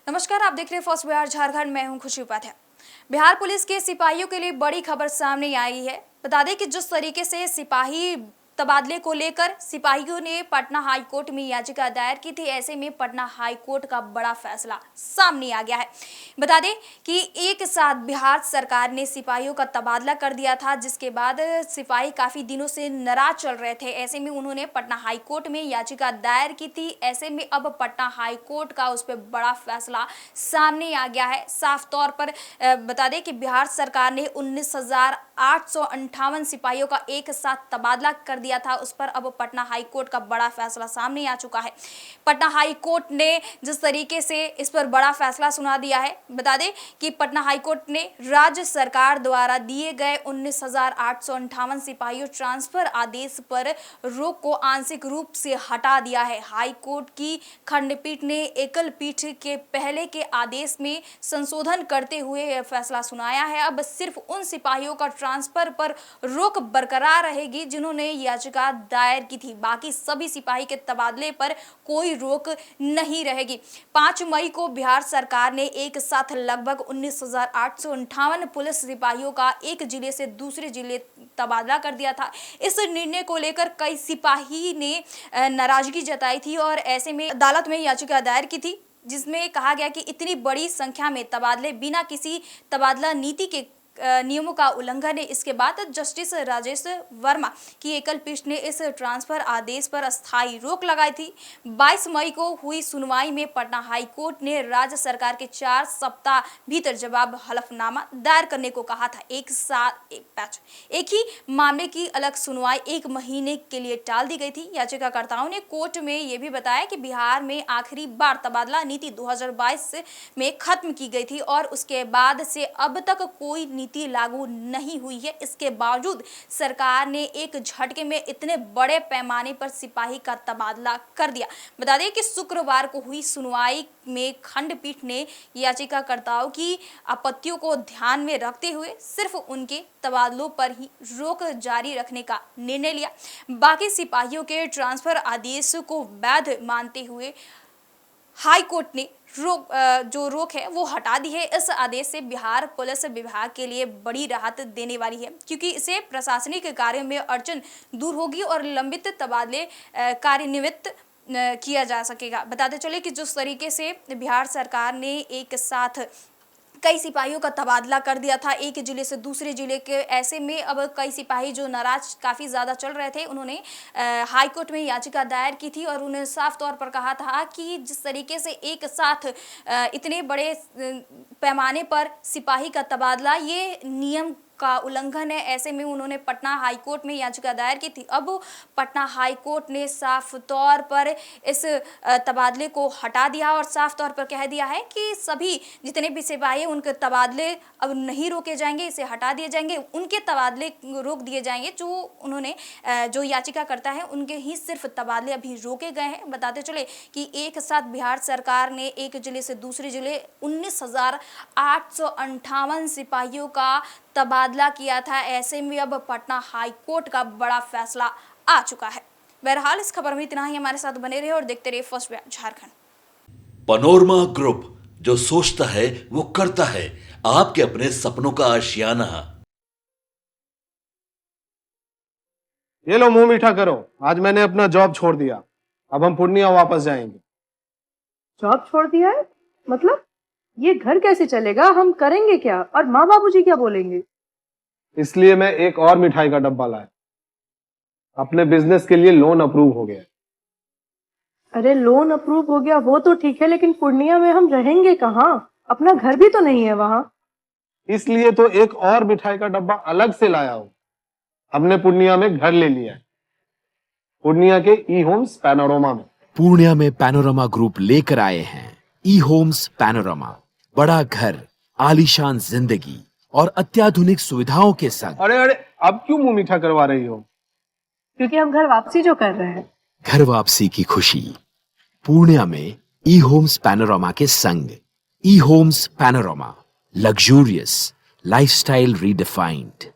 नमस्कार, आप देख रहे हैं फर्स्ट बिहार झारखंड। मैं हूं खुशी उपाध्याय। बिहार पुलिस के सिपाहियों के लिए बड़ी खबर सामने आई है। बता दें कि जिस तरीके से सिपाही तबादले को लेकर सिपाहियों ने पटना हाई कोर्ट में याचिका दायर की थी, ऐसे में पटना हाई कोर्ट का बड़ा फैसला सामने आ गया है। बता दें कि एक साथ बिहार सरकार ने सिपाहियों का तबादला कर दिया था, जिसके बाद सिपाही काफी दिनों से नाराज चल रहे थे। ऐसे में उन्होंने पटना हाई कोर्ट में याचिका दायर की थी। ऐसे में अब पटना हाई कोर्ट का उस पर बड़ा फैसला सामने आ गया है। साफ तौर पर बता दें कि बिहार सरकार ने 19,858 सिपाहियों का एक साथ तबादला कर दिया था। उस पर अब पटना हाई कोर्ट का बड़ा फैसला सामने आ चुका है। पटना हाई कोर्ट ने जिस तरीके से इस पर बड़ा फैसला सुना दिया है, बता दें कि पटना हाई कोर्ट ने राज्य सरकार द्वारा दिए गए 19,858 सिपाहियों ट्रांसफर आदेश पर रोक को आंशिक रूप से हटा दिया है। हाई कोर्ट की खंडपीठ ने एकल पीठ के पहले के आदेश में संशोधन करते हुए यह फैसला सुनाया है। अब सिर्फ उन सिपाहियों का ट्रांसफर पर रोक बरकरार रहेगी जिन्होंने याचिका दायर की थी। बाकी सभी सिपाही के तबादले पर कोई रोक नहीं रहेगी। 5 मई को बिहार सरकार ने एक साथ लगभग 19,858 पुलिस सिपाहियों का एक जिले से दूसरे जिले तबादला कर दिया था। इस निर्णय को लेकर कई सिपाही ने नाराजगी जताई थी और ऐसे में अदालत में याचिका दायर की थी, जिसमें कहा गया कि इतनी बड़ी संख्या में तबादले बिना किसी तबादला नीति के नियमों का उल्लंघन है। इसके बाद जस्टिस राजेश वर्मा की एकल पीठ ने इस ट्रांसफर आदेश पर अस्थायी रोक लगाई थी। 22 मई को हुई सुनवाई में पटना हाई कोर्ट ने राज्य सरकार के 4 सप्ताह भीतर जवाब हलफनामा दायर करने को कहा था। एक ही मामले की अलग सुनवाई 1 महीने के लिए टाल दी गई थी। याचिकाकर्ताओं ने कोर्ट में यह भी बताया कि बिहार में आखिरी बार तबादला नीति 2022 में खत्म की गई थी और उसके बाद से अब तक कोई नीति लागू नहीं हुई है। इसके बावजूद सरकार ने एक झटके में इतने बड़े पैमाने पर सिपाही का तबादला कर दिया। बता दें कि शुक्रवार को हुई सुनवाई में खंडपीठ ने याचिकाकर्ताओं की आपत्तियों को ध्यान में रखते हुए सिर्फ उनके तबादलों पर ही रोक जारी रखने का निर्णय लिया। बाकी सिपाहियों के ट्रांसफर आदेश को वैध मानते हुए हाई कोर्ट ने जो रोक है वो हटा दी है। इस आदेश से बिहार पुलिस विभाग के लिए बड़ी राहत देने वाली है, क्योंकि इसे प्रशासनिक कार्यों में अड़चन दूर होगी और लंबित तबादले कार्यान्वित किया जा सकेगा। बताते चले कि जिस तरीके से बिहार सरकार ने एक साथ कई सिपाहियों का तबादला कर दिया था एक जिले से दूसरे जिले के, ऐसे में अब कई सिपाही जो नाराज काफ़ी ज़्यादा चल रहे थे, उन्होंने हाई कोर्ट में याचिका दायर की थी और उन्हें साफ तौर पर कहा था कि जिस तरीके से एक साथ इतने बड़े पैमाने पर सिपाही का तबादला ये नियम का उल्लंघन है। ऐसे में उन्होंने पटना हाई कोर्ट में याचिका दायर की थी। अब पटना हाई कोर्ट ने साफ तौर पर इस तबादले को हटा दिया और साफ तौर पर कह दिया है कि सभी जितने भी सिपाही उनके तबादले अब नहीं रोके जाएंगे, इसे हटा दिए जाएंगे, उनके तबादले रोक दिए जाएंगे। जो उन्होंने जो याचिका करता है उनके ही सिर्फ तबादले अभी रोके गए हैं। बताते चले कि एक साथ बिहार सरकार ने एक जिले से दूसरे जिले 19,858 सिपाहियों का तबादला किया था। ऐसे में अब पटना हाई कोर्ट का बड़ा फैसला आ चुका है। बहरहाल इस खबर में इतना ही। हमारे साथ बने रहे और देखते रहे first Bihar Jharkhand. Panorama group, जो सोचता है वो करता है। आपके अपने सपनों का आशियाना। ये लो मुंह मीठा करो। आज मैंने अपना जॉब छोड़ दिया। अब हम पूर्णिया वापस जाएंगे। जॉब छोड़ दिया है? मतलब ये घर कैसे चलेगा? हम करेंगे क्या? और माँ बाबूजी क्या बोलेंगे? इसलिए मैं एक और मिठाई का डब्बा लाया। अपने बिजनेस के लिए लोन अप्रूव हो गया। अरे लोन अप्रूव हो गया वो तो ठीक है, लेकिन पूर्णिया में हम रहेंगे कहाँ? अपना घर भी तो नहीं है वहाँ। इसलिए तो एक और मिठाई का डब्बा अलग से लाया हूँ। हमने पूर्णिया में घर ले लिया है, पूर्णिया के ई होम्स पैनोरमा में। पूर्णिया में पैनोरमा ग्रुप लेकर आए हैं ई होम्स पैनोरमा। बड़ा घर, आलीशान जिंदगी और अत्याधुनिक सुविधाओं के संग। अरे अरे, अब क्यों मुंह मीठा करवा रही हो? क्योंकि हम घर वापसी जो कर रहे हैं। घर वापसी की खुशी पूर्णिया में ई होम्स पैनोरमा के संग। ई Homes Panorama, luxurious lifestyle redefined.